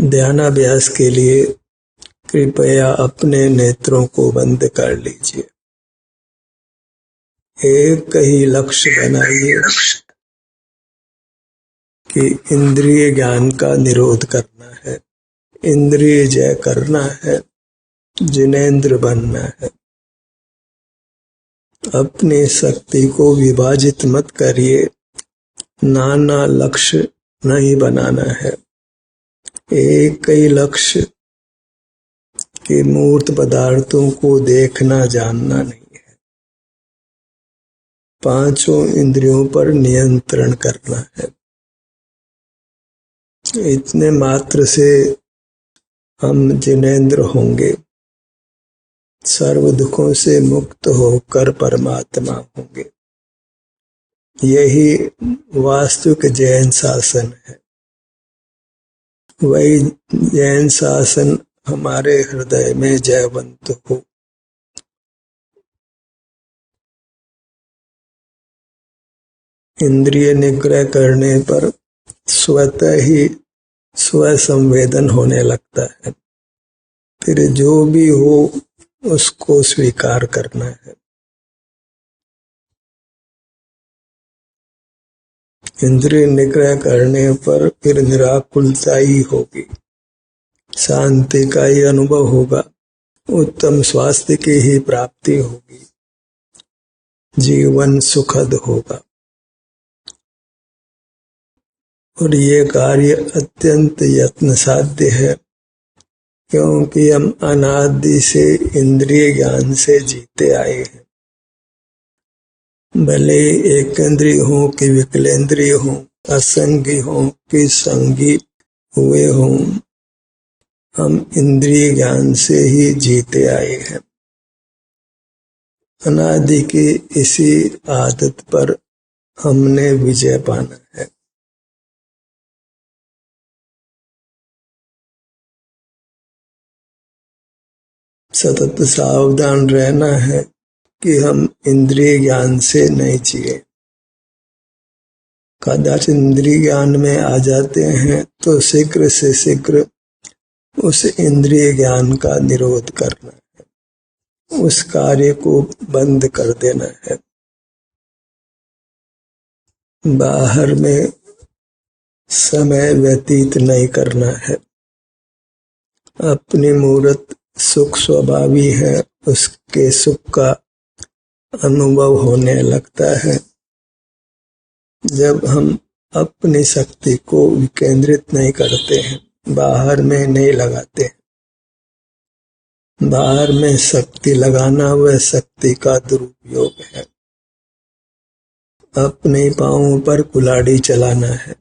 ध्यानाभ्यास के लिए कृपया अपने नेत्रों को बंद कर लीजिए। एक ही लक्ष्य बनाइए कि इंद्रिय ज्ञान का निरोध करना है, इंद्रिय जय करना है, जिनेंद्र बनना है। अपनी शक्ति को विभाजित मत करिए, नाना लक्ष्य नहीं बनाना है। एक ही लक्ष्य कि मूर्त पदार्थों को देखना जानना नहीं है। पांचों इंद्रियों पर नियंत्रण करना है। इतने मात्र से हम जिनेंद्र होंगे, सर्व दुखों से मुक्त होकर परमात्मा होंगे। यही वास्तविक जैन शासन है। वही जैन शासन हमारे हृदय में जयवंत हो। इंद्रिय निग्रह करने पर स्वतः ही स्वसंवेदन होने लगता है। फिर जो भी हो उसको स्वीकार करना है। इंद्रिय निग्रह करने पर फिर निराकुलता ही होगी, शांति का ही अनुभव होगा, उत्तम स्वास्थ्य की ही प्राप्ति होगी, जीवन सुखद होगा। और ये कार्य अत्यंत यत्न साध्य है, क्योंकि हम अनादि से इंद्रिय ज्ञान से जीते आए हैं। भले एकेंद्रिय हो कि विकलेंद्रिय हो, असंगी हो कि संगी हुए हो, हम इंद्रिय ज्ञान से ही जीते आए हैं। अनादि की इसी आदत पर हमने विजय पाना है। सतत सावधान रहना है कि हम इंद्रिय ज्ञान से नहीं जिए। कदाचित इंद्रिय ज्ञान में आ जाते हैं तो शीघ्र से शीघ्र उस इंद्रिय ज्ञान का निरोध करना है, उस कार्य को बंद कर देना है। बाहर में समय व्यतीत नहीं करना है। अपनी मूर्त सुख स्वभावी है, उसके सुख का अनुभव होने लगता है जब हम अपनी शक्ति को विकेंद्रित नहीं करते हैं, बाहर में नहीं लगाते हैं। बाहर में शक्ति लगाना वह शक्ति का दुरुपयोग है। अपने पांवों पर कुल्हाड़ी चलाना है।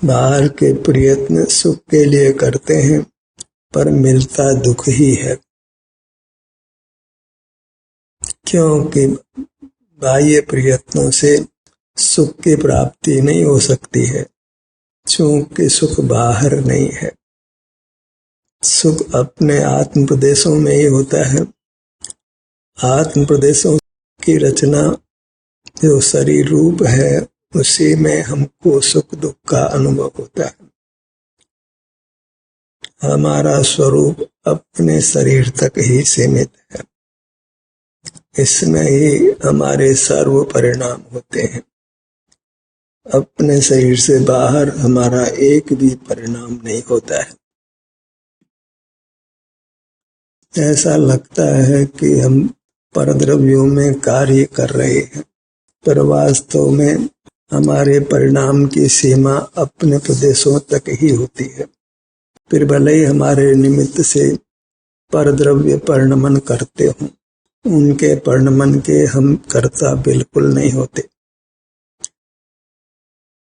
बाहर के प्रयत्न सुख के लिए करते हैं, पर मिलता दुख ही है, क्योंकि बाह्य प्रयत्नों से सुख की प्राप्ति नहीं हो सकती है, चूंकि सुख बाहर नहीं है। सुख अपने आत्म प्रदेशों में ही होता है। आत्म प्रदेशों की रचना जो शरीर रूप है, उसी में हमको सुख दुख का अनुभव होता है। हमारा स्वरूप अपने शरीर तक ही सीमित है। इसमें ही हमारे सर्व परिणाम होते हैं। अपने शरीर से बाहर हमारा एक भी परिणाम नहीं होता है। ऐसा लगता है कि हम परद्रव्यों में कार्य कर रहे हैं, पर वास्तव में हमारे परिणाम की सीमा अपने प्रदेशों तक ही होती है। फिर भले ही हमारे निमित्त से परद्रव्य परिणमन करते हों, उनके परिणमन के हम कर्ता बिल्कुल नहीं होते।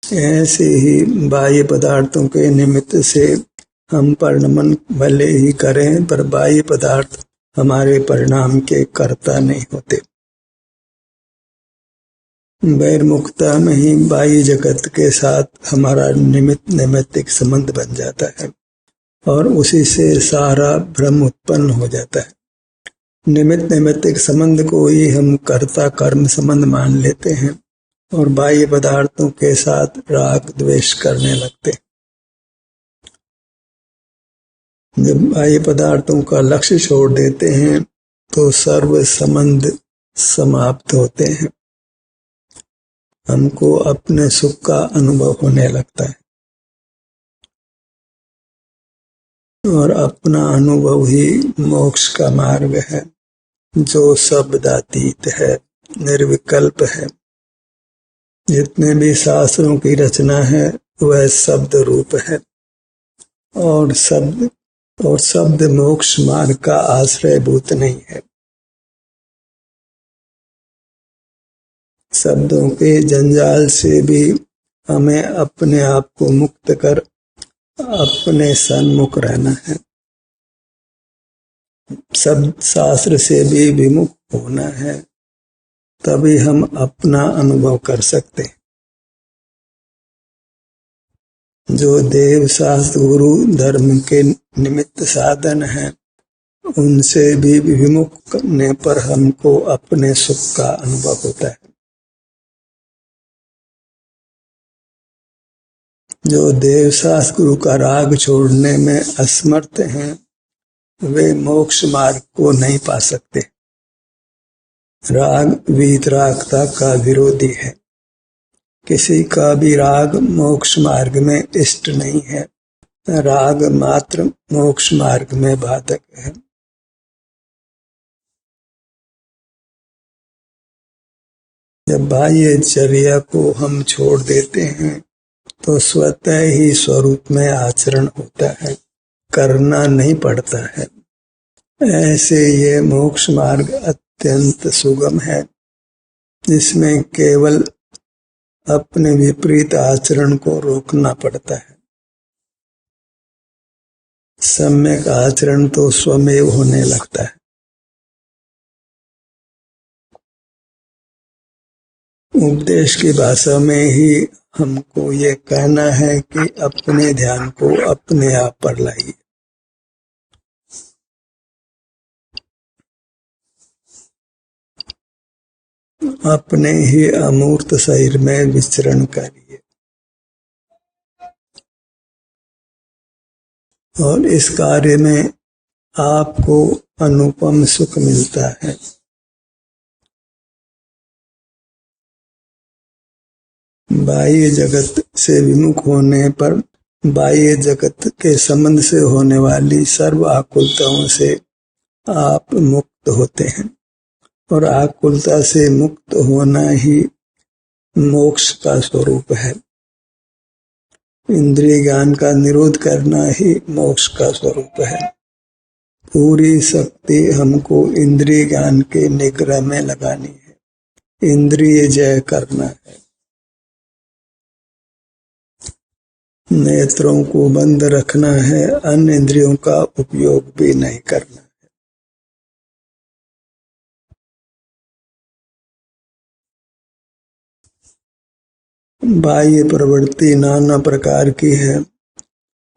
ऐसे ही बाह्य पदार्थों के निमित्त से हम परिणमन भले ही करें, पर बाह्य पदार्थ हमारे परिणाम के कर्ता नहीं होते। बहिर्मुखता में ही बाह्य जगत के साथ हमारा निमित्त नैमित्तिक संबंध बन जाता है और उसी से सारा भ्रम उत्पन्न हो जाता है। निमित्त नैमित्तिक संबंध को ही हम कर्ता कर्म संबंध मान लेते हैं और बाह्य पदार्थों के साथ राग द्वेष करने लगते हैं। जब बाह्य पदार्थों का लक्ष्य छोड़ देते हैं तो सर्व संबंध समाप्त होते हैं। हमको अपने सुख का अनुभव होने लगता है और अपना अनुभव ही मोक्ष का मार्ग है, जो शब्दातीत है, निर्विकल्प है। जितने भी शास्त्रों की रचना है वह शब्द रूप है और शब्द मोक्ष मार्ग का आश्रयभूत नहीं है। शब्दों के जंजाल से भी हमें अपने आप को मुक्त कर अपने सन्मुख रहना है। शब्द शास्त्र से भी विमुख होना है, तभी हम अपना अनुभव कर सकते हैं। जो देव शास्त्र गुरु धर्म के निमित्त साधन है, उनसे भी विमुख करने पर हमको अपने सुख का अनुभव होता है। जो देव शास्त्र गुरु का राग छोड़ने में असमर्थ हैं, वे मोक्ष मार्ग को नहीं पा सकते। राग वीतरागता का विरोधी है। किसी का भी राग मोक्ष मार्ग में इष्ट नहीं है। राग मात्र मोक्ष मार्ग में बाधक है। जब बाह्य चर्या को हम छोड़ देते हैं तो स्वतः ही स्वरूप में आचरण होता है, करना नहीं पड़ता है। ऐसे ये मोक्ष मार्ग अत्यंत सुगम है, जिसमें केवल अपने विपरीत आचरण को रोकना पड़ता है। सम्यक आचरण तो स्वमेव होने लगता है। उपदेश की भाषा में ही हमको ये कहना है कि अपने ध्यान को अपने आप पर लाइए। अपने ही अमूर्त शरीर में विचरण करिए और इस कार्य में आपको अनुपम सुख मिलता है। बाह्य जगत से विमुख होने पर बाह्य जगत के संबंध से होने वाली सर्व आकुलताओं से आप मुक्त होते हैं और आकुलता से मुक्त होना ही मोक्ष का स्वरूप है। इंद्रिय ज्ञान का निरोध करना ही मोक्ष का स्वरूप है। पूरी शक्ति हमको इंद्रिय ज्ञान के निग्रह में लगानी है, इंद्रिय जय करना है। नेत्रों को बंद रखना है, अन्य इंद्रियों का उपयोग भी नहीं करना है। बाह्य प्रवृत्ति नाना प्रकार की है,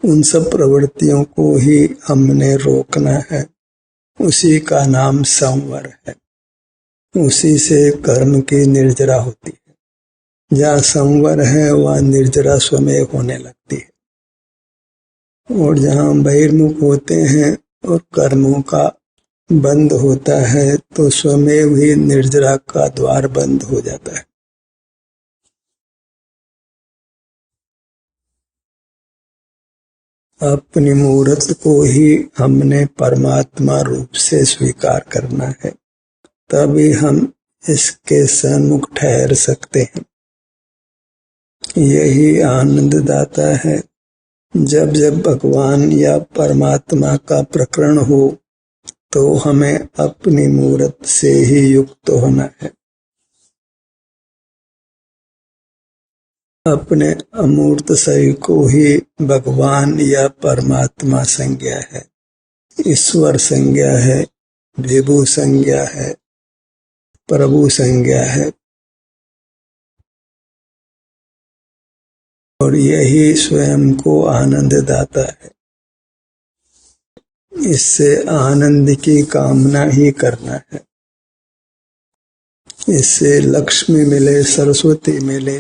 उन सब प्रवृत्तियों को ही हमने रोकना है। उसी का नाम संवर है। उसी से कर्म की निर्जरा होती है। जहाँ संवर है वहाँ निर्जरा स्वमेव होने लगती है। और जहाँ बहिर्मुख होते हैं और कर्मों का बंद होता है तो स्वमेव ही निर्जरा का द्वार बंद हो जाता है। अपनी मूर्त को ही हमने परमात्मा रूप से स्वीकार करना है, तभी हम इसके सन्मुख ठहर सकते हैं। यही आनंद दाता है। जब जब भगवान या परमात्मा का प्रकरण हो तो हमें अपनी मूर्त से ही युक्त होना है। अपने अमूर्त शरीर को ही भगवान या परमात्मा संज्ञा है, ईश्वर संज्ञा है, विभु संज्ञा है, प्रभु संज्ञा है। और यही स्वयं को आनंद दाता है। इससे आनंद की कामना ही करना है। इससे लक्ष्मी मिले, सरस्वती मिले,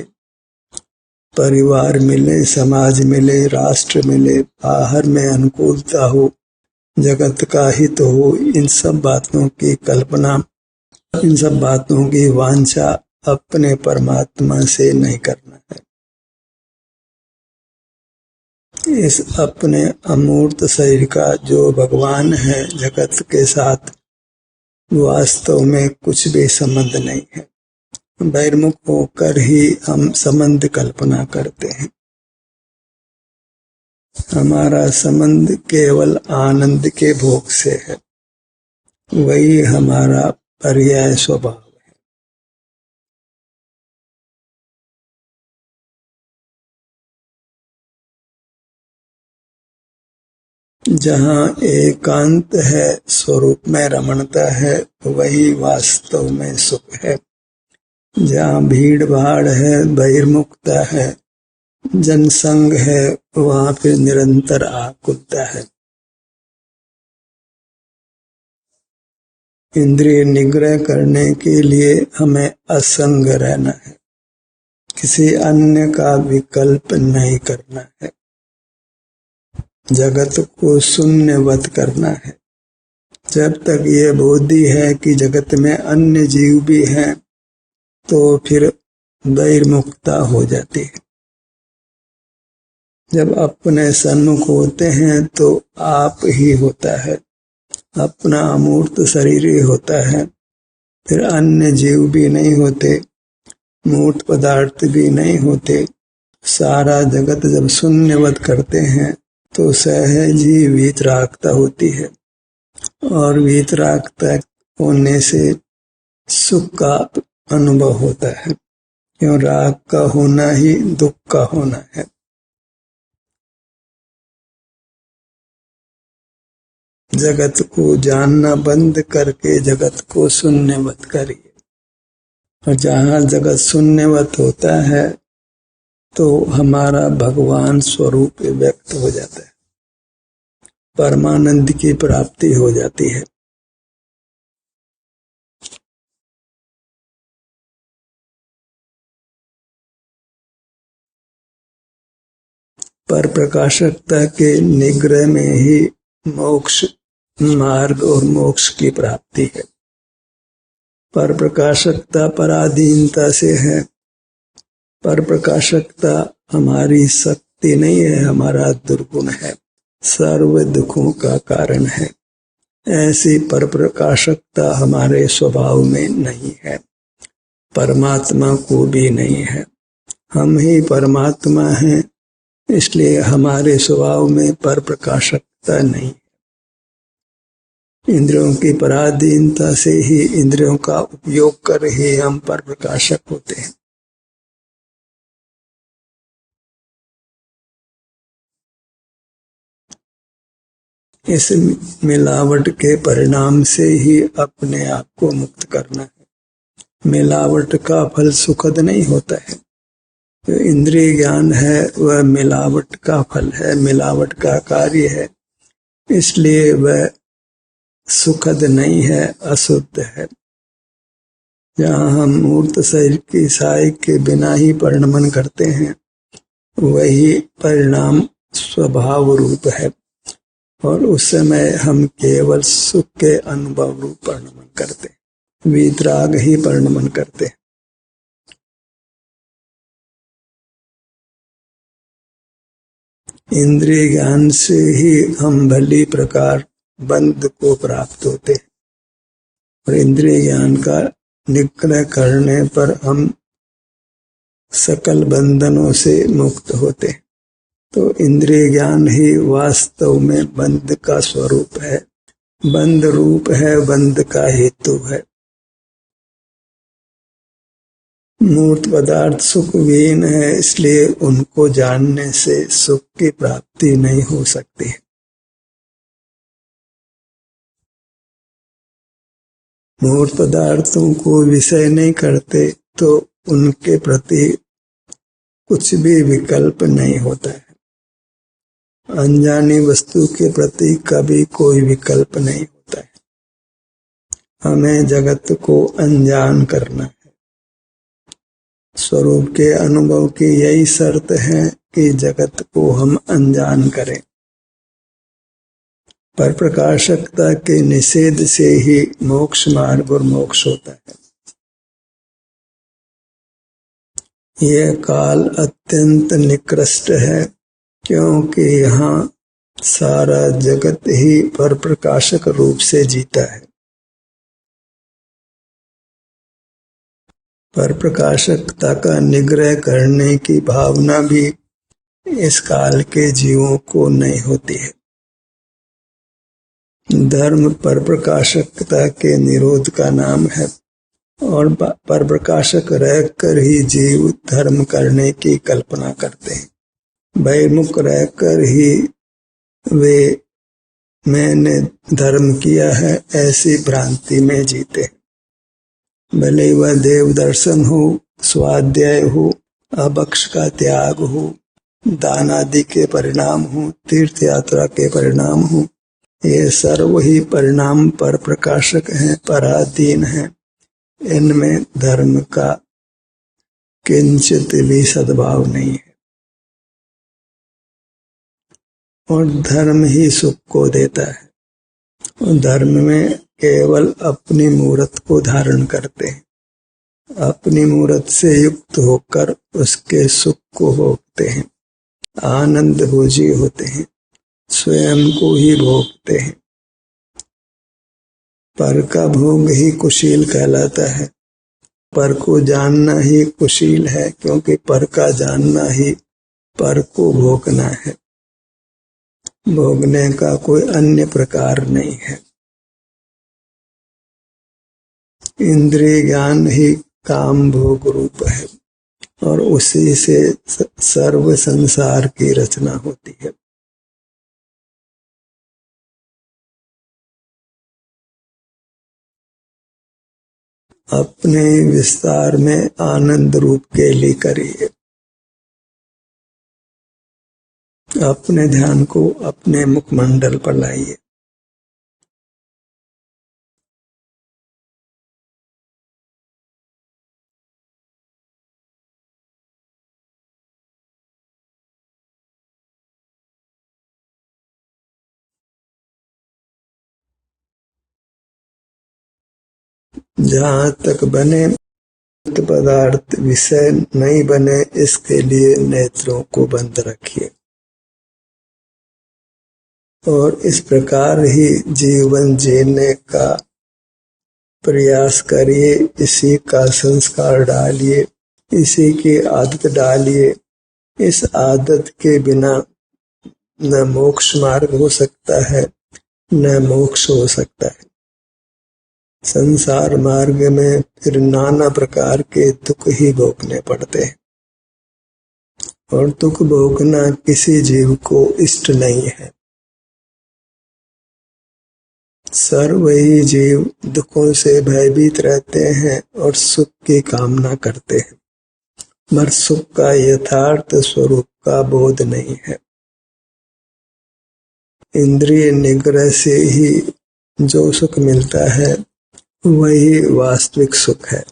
परिवार मिले, समाज मिले, राष्ट्र मिले, बाहर में अनुकूलता हो, जगत का हित हो, इन सब बातों की कल्पना, इन सब बातों की वांछा अपने परमात्मा से नहीं करना है। इस अपने अमूर्त शरीर का जो भगवान है, जगत के साथ वास्तव में कुछ भी संबंध नहीं है। बहिर्मुख होकर ही हम संबंध कल्पना करते हैं। हमारा संबंध केवल आनंद के भोग से है, वही हमारा पर्याय स्वभाव है। जहाँ एकांत है, स्वरूप में रमणता है, वही वास्तव में सुख है। जहाँ भीड़ भाड़ है, बहिर्मुखता है, जनसंग है, वहाँ फिर निरंतर आकुलता है। इंद्रिय निग्रह करने के लिए हमें असंग रहना है, किसी अन्य का विकल्प नहीं करना है। जगत को शून्यवत करना है। जब तक ये बोधि है कि जगत में अन्य जीव भी हैं, तो फिर बहिर्मुखता हो जाती है। जब अपने सन्मुख होते हैं तो आप ही होता है, अपना अमूर्त शरीर ही होता है, फिर अन्य जीव भी नहीं होते, मूर्त पदार्थ भी नहीं होते। सारा जगत जब शून्यवत करते हैं तो सहज ही वीतरागता होती है, और वीतरागता होने से सुख का अनुभव होता है, क्यों राग का होना ही दुख का होना है। जगत को जानना बंद करके जगत को शून्यवत करिए, और जहाँ जगत शून्यवत होता है तो हमारा भगवान स्वरूप व्यक्त हो जाता है, परमानंद की प्राप्ति हो जाती है। पर प्रकाशकता के निग्रह में ही मोक्ष मार्ग और मोक्ष की प्राप्ति है। पर प्रकाशकता पराधीनता से है। पर प्रकाशकता हमारी शक्ति नहीं है, हमारा दुर्गुण है, सर्व दुखों का कारण है। ऐसी पर प्रकाशकता हमारे स्वभाव में नहीं है, परमात्मा को भी नहीं है। हम ही परमात्मा हैं, इसलिए हमारे स्वभाव में पर प्रकाशकता नहीं। इंद्रियों की पराधीनता से ही, इंद्रियों का उपयोग कर ही हम पर प्रकाशक होते हैं। इस मिलावट के परिणाम से ही अपने आप को मुक्त करना है। मिलावट का फल सुखद नहीं होता है। तो इंद्रिय ज्ञान है वह मिलावट का फल है, मिलावट का कार्य है, इसलिए वह सुखद नहीं है, अशुद्ध है। जहाँ हम मूर्त शरीर की साय के बिना ही परिणमन करते हैं, वही परिणाम स्वभाव रूप है, और उस समय हम केवल सुख के अनुभव रूप परिणमन करते हैं, वीतराग ही परिणमन करते हैं। इंद्रिय ज्ञान से ही हम भली प्रकार बंध को प्राप्त होते हैं, और इंद्रिय ज्ञान का निग्रह करने पर हम सकल बंधनों से मुक्त होते हैं। तो इंद्रिय ज्ञान ही वास्तव में बंध का स्वरूप है, बंध रूप है, बंध का हेतु है। मूर्त पदार्थ सुख विहीन है, इसलिए उनको जानने से सुख की प्राप्ति नहीं हो सकती। मूर्त पदार्थों को विषय नहीं करते तो उनके प्रति कुछ भी विकल्प नहीं होता है। अनजानी वस्तु के प्रति कभी कोई विकल्प नहीं होता है। हमें जगत को अनजान करना है। स्वरूप के अनुभव की यही शर्त है कि जगत को हम अनजान करें। पर प्रकाशकता के निषेध से ही मोक्ष मार्ग और मोक्ष होता है। यह काल अत्यंत निकृष्ट है, क्योंकि यहाँ सारा जगत ही पर प्रकाशक रूप से जीता है। पर प्रकाशकता का निग्रह करने की भावना भी इस काल के जीवों को नहीं होती है। धर्म पर प्रकाशकता के निरोध का नाम है, और पर प्रकाशक रहकर ही जीव धर्म करने की कल्पना करते हैं। बहिर्मुख रहकर ही वे मैंने धर्म किया है ऐसी भ्रांति में जीते हैं। भले वह देव दर्शन हो, स्वाध्याय हो, अभक्ष का त्याग हो, दान आदि के परिणाम हो, तीर्थ यात्रा के परिणाम हो, ये सर्व ही परिणाम पर प्रकाशक हैं, पराधीन हैं। इनमें धर्म का किंचित भी सद्भाव नहीं है, और धर्म ही सुख को देता है। और धर्म में केवल अपनी मूरत को धारण करते हैं, अपनी मूरत से युक्त होकर उसके सुख को भोगते हैं, आनंद भोजी होते हैं, स्वयं को ही भोगते हैं। पर का भोग ही कुशील कहलाता है। पर को जानना ही कुशील है, क्योंकि पर का जानना ही पर को भोगना है। भोगने का कोई अन्य प्रकार नहीं है। इंद्रिय ज्ञान ही काम भोग रूप है, और उसी से सर्व संसार की रचना होती है। अपने विस्तार में आनंद रूप केली करिए। अपने ध्यान को अपने मुखमंडल पर लाइए। जहाँ तक बने पदार्थ विषय नहीं बने, इसके लिए नेत्रों को बंद रखिए, और इस प्रकार ही जीवन जीने का प्रयास करिए। इसी का संस्कार डालिए, इसी की आदत डालिए। इस आदत के बिना न मोक्ष मार्ग हो सकता है, न मोक्ष हो सकता है। संसार मार्ग में फिर नाना प्रकार के दुख ही भोगने पड़ते हैं, और दुख भोगना किसी जीव को इष्ट नहीं है। सर्व ही जीव दुखों से भयभीत रहते हैं और सुख की कामना करते हैं, मगर सुख का यथार्थ स्वरूप का बोध नहीं है। इंद्रिय निग्रह से ही जो सुख मिलता है वही वास्तविक सुख है।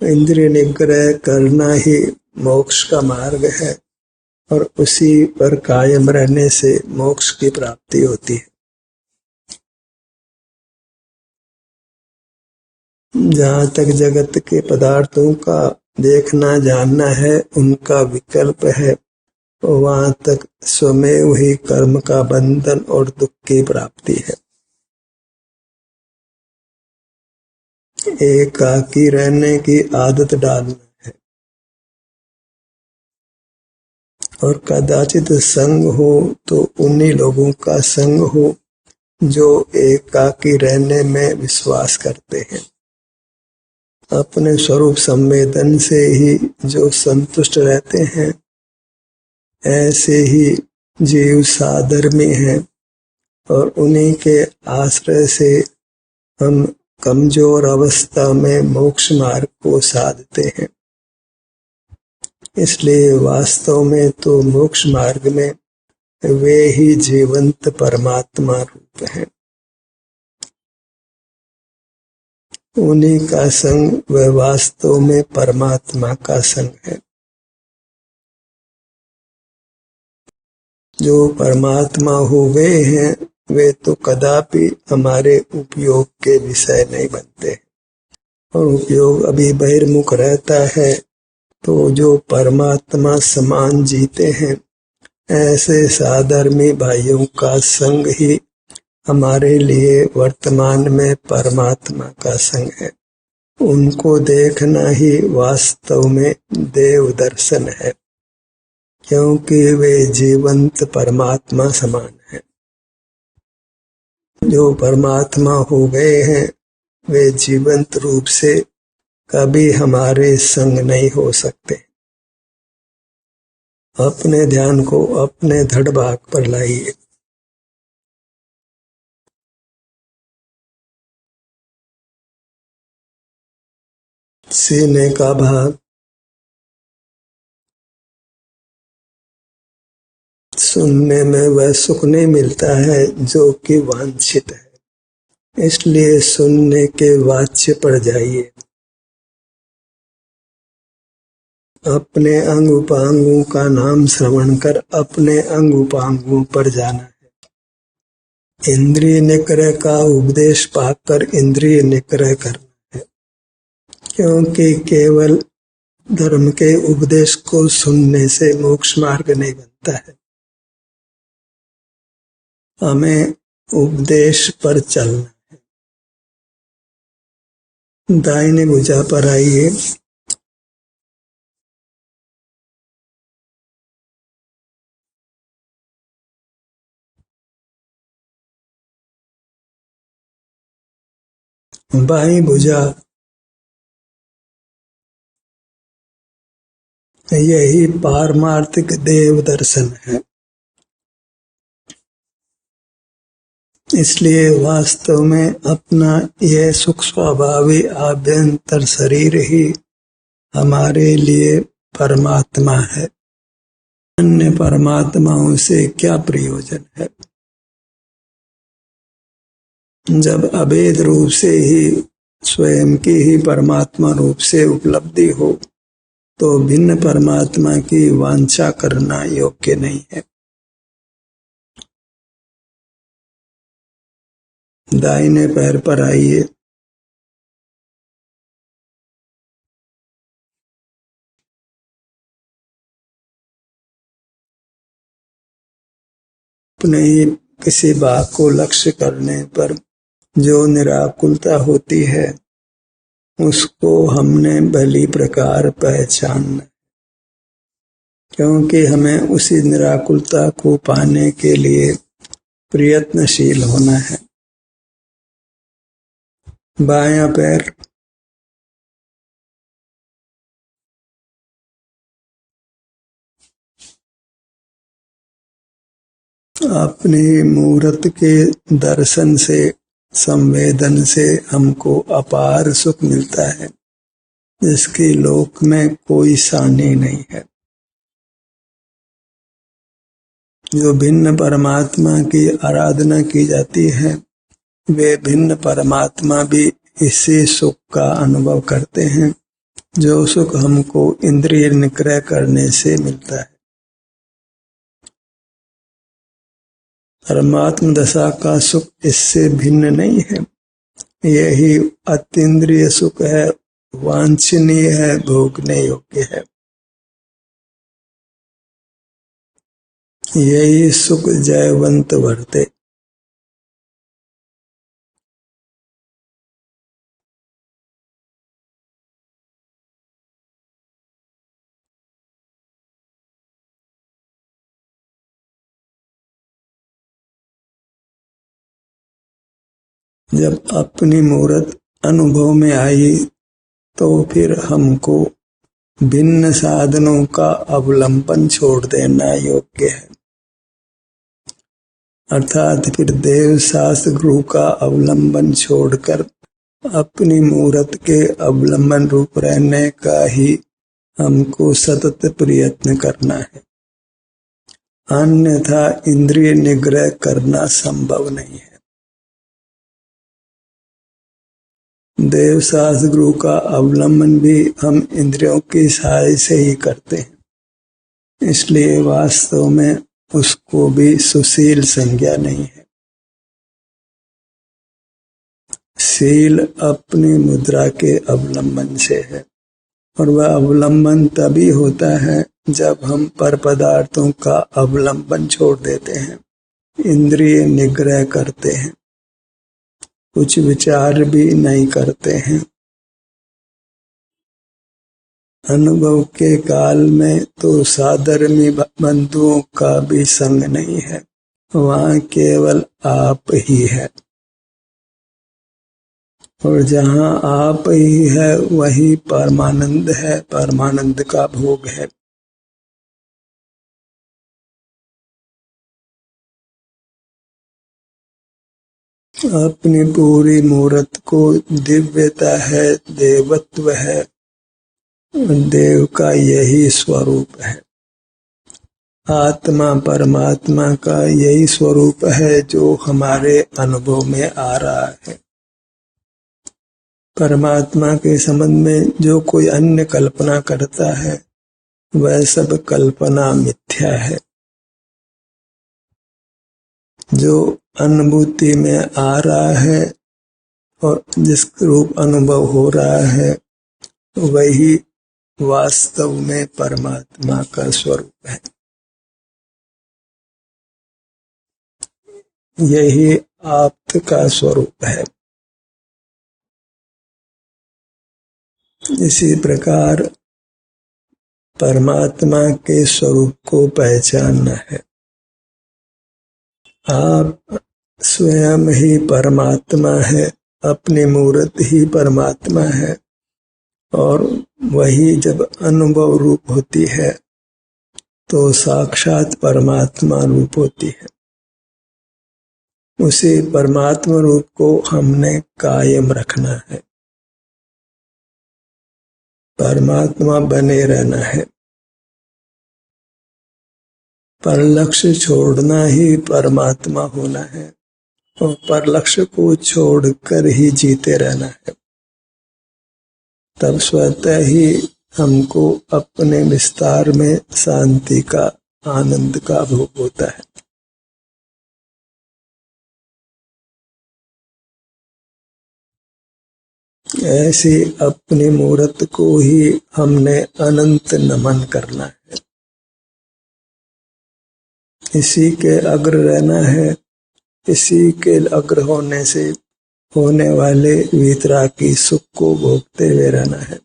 इंद्रिय निग्रह करना ही मोक्ष का मार्ग है, और उसी पर कायम रहने से मोक्ष की प्राप्ति होती है। जहाँ तक जगत के पदार्थों का देखना जानना है, उनका विकल्प है, वहाँ तक स्वमेव ही कर्म का बंधन और दुख की प्राप्ति है। एकाकी रहने की आदत डालना है, और कदाचित संग हो तो उन्हीं लोगों का संग हो जो एकाकी रहने में विश्वास करते हैं। अपने स्वरूप संवेदन से ही जो संतुष्ट रहते हैं, ऐसे ही जीव साधर्मी हैं, और उन्हीं के आश्रय से हम कमजोर अवस्था में मोक्ष मार्ग को साधते हैं। इसलिए वास्तव में तो मोक्ष मार्ग में वे ही जीवंत परमात्मा रूप हैं। उन्हीं का संग वह वास्तव में परमात्मा का संग है। जो परमात्मा हो गए हैं वे तो कदापि हमारे उपयोग के विषय नहीं बनते और उपयोग अभी बहिर्मुख रहता है। तो जो परमात्मा समान जीते हैं, ऐसे साधर्मी भाइयों का संग ही हमारे लिए वर्तमान में परमात्मा का संग है। उनको देखना ही वास्तव में देव दर्शन है, क्योंकि वे जीवंत परमात्मा समान हैं। जो परमात्मा हो गए हैं, वे जीवंत रूप से कभी हमारे संग नहीं हो सकते। अपने ध्यान को अपने धड़ भाग पर लाइए। सीने का भाग, सुनने में वह सुख नहीं मिलता है जो कि वांछित है, इसलिए सुनने के वाच्य पर जाइए। अपने अंग उपांगों का नाम श्रवण कर अपने अंग उपांगों पर जाना है। इंद्रिय निग्रह का उपदेश पाकर इंद्रिय निग्रह करना है, क्योंकि केवल धर्म के उपदेश को सुनने से मोक्ष मार्ग नहीं बनता है। हमें उपदेश पर चलना है। दाहिनी भुजा पर आइए। बाईं भुजा, यही पारमार्थिक देव दर्शन है। इसलिए वास्तव में अपना यह सुख स्वभावी आभ्यंतर शरीर ही हमारे लिए परमात्मा है। अन्य परमात्माओं से क्या प्रयोजन है? जब अभेद रूप से ही स्वयं की ही परमात्मा रूप से उपलब्धि हो, तो भिन्न परमात्मा की वांछा करना योग्य नहीं है। दाहिने पैर पर आइए। अपने ही किसी भाग को लक्ष्य करने पर जो निराकुलता होती है, उसको हमने भली प्रकार पहचानना, क्योंकि हमें उसी निराकुलता को पाने के लिए प्रयत्नशील होना है। बायां पैर, अपने मूर्त के दर्शन से, संवेदन से हमको अपार सुख मिलता है, जिसकी लोक में कोई सानी नहीं है। जो भिन्न परमात्मा की आराधना की जाती है, वे भिन्न परमात्मा भी इसी सुख का अनुभव करते हैं, जो सुख हमको इंद्रिय निग्रह करने से मिलता है। परमात्म दशा का सुख इससे भिन्न नहीं है। यही अतीन्द्रिय सुख है, वांछनीय है, भोगने योग्य है। यही सुख जयवंत वर्ते। जब अपनी मूर्त अनुभव में आई, तो फिर हमको भिन्न साधनों का अवलंबन छोड़ देना योग्य है। अर्थात फिर देव शास्त्र गुरु का अवलंबन छोड़कर अपनी मूर्त के अवलंबन रूप रहने का ही हमको सतत प्रयत्न करना है, अन्यथा इंद्रिय निग्रह करना संभव नहीं है। देव शास्त्र गुरु का अवलंबन भी हम इंद्रियों की सहाय से ही करते हैं, इसलिए वास्तव में उसको भी सुशील संज्ञा नहीं है। शील अपनी मुद्रा के अवलंबन से है, और वह अवलंबन तभी होता है जब हम पर पदार्थों का अवलंबन छोड़ देते हैं, इंद्रिय निग्रह करते हैं, कुछ विचार भी नहीं करते हैं। अनुभव के काल में तो साधर्मी बंधुओं का भी संग नहीं है, वहाँ केवल आप ही है, और जहाँ आप ही है वही परमानंद है, परमानंद का भोग है। अपनी पूरी मूर्त को दिव्यता है, देवत्व है, देव का यही स्वरूप है। आत्मा परमात्मा का यही स्वरूप है जो हमारे अनुभव में आ रहा है। परमात्मा के संबंध में जो कोई अन्य कल्पना करता है वह सब कल्पना मिथ्या है। जो अनुभूति में आ रहा है और जिस रूप अनुभव हो रहा है वही वास्तव में परमात्मा का स्वरूप है। यही आप्त का स्वरूप है। इसी प्रकार परमात्मा के स्वरूप को पहचानना है। आप स्वयं ही परमात्मा है, अपनी मूर्त ही परमात्मा है, और वही जब अनुभव रूप होती है तो साक्षात परमात्मा रूप होती है। उसी परमात्मा रूप को हमने कायम रखना है, परमात्मा बने रहना है। पर लक्ष्य छोड़ना ही परमात्मा होना है, और पर लक्ष्य को छोड़कर ही जीते रहना है। तब स्वतः ही हमको अपने विस्तार में शांति का, आनंद का भोग होता है। ऐसी अपनी मूर्त को ही हमने अनंत नमन करना है, इसी के अग्र रहना है। इसी के अग्र होने से होने वाले वीतरागी सुख को भोगते हुए रहना है।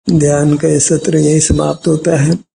ध्यान का सत्र यही समाप्त होता है।